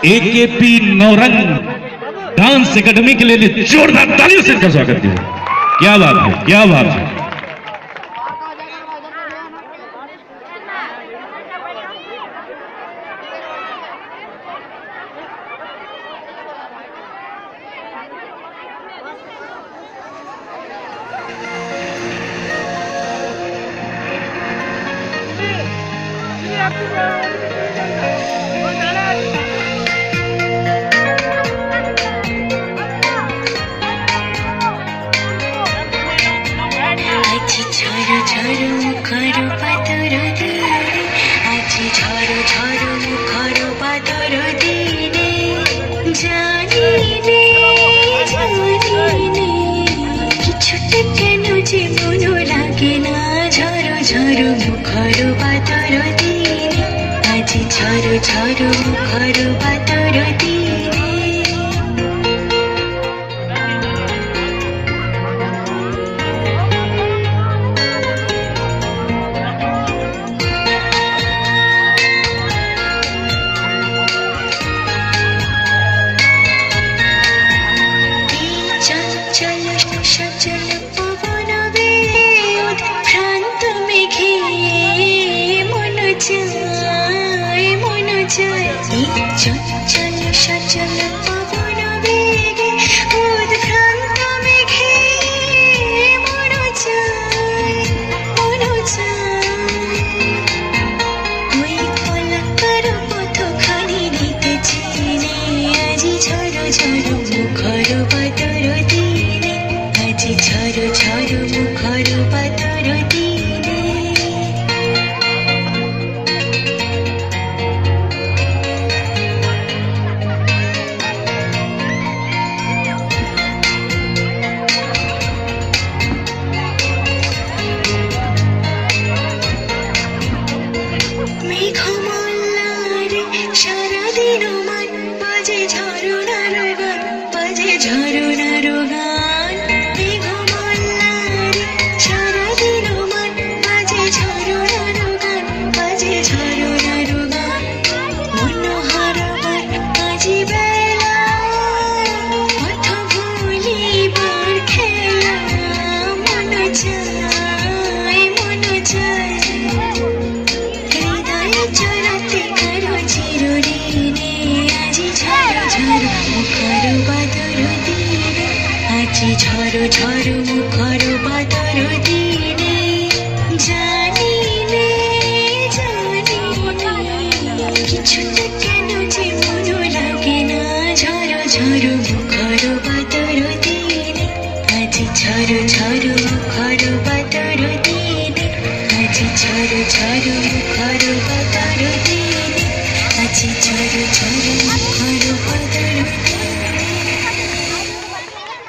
AKP Naurang dance academy के लिए जोरदार तालियों से इनका स्वागत कीजिए। क्या बात है, क्या बात है। झरो मुखर बातर दिने चंचल सचल पवन वेद भ्रांत मेघे मन चंचल सचल पवन वेगे उद्भ्रांत मेघे मन ওই কলাকার পথ খানি নিতে চিনে আজি ঝড় ঝড় মুখর বাদর দিনে আজি ঝড় ঝড় মুখর বাদর দিনে সারাদিন মান বাজে ঝরনার গান বাজে ঝরনার গান মেঘমালারে সারাদিন মান বাজে ঝরনার গান বাজে ঝরনার গান মনোহরবার আজি বেলা পথ ভুলিবার খেলা মন চায় হৃদয় চড়াতে কারো চিরদিনে আজি ঝড় ঝড় মুখর বাদর দিনে আজি ঝড় ঝড় মুখর বাদর দিনে জানিনে কিছুতে কেন যে মন লাগে না ঝড় ঝড় মুখর বাদর দিনে আজি ঝড় ঝড় মুখর বাদর দিনে আজি ঝড় ঝড় মুখর বাদর দিনে আজি ঝড় ঝড় মুখর বাদর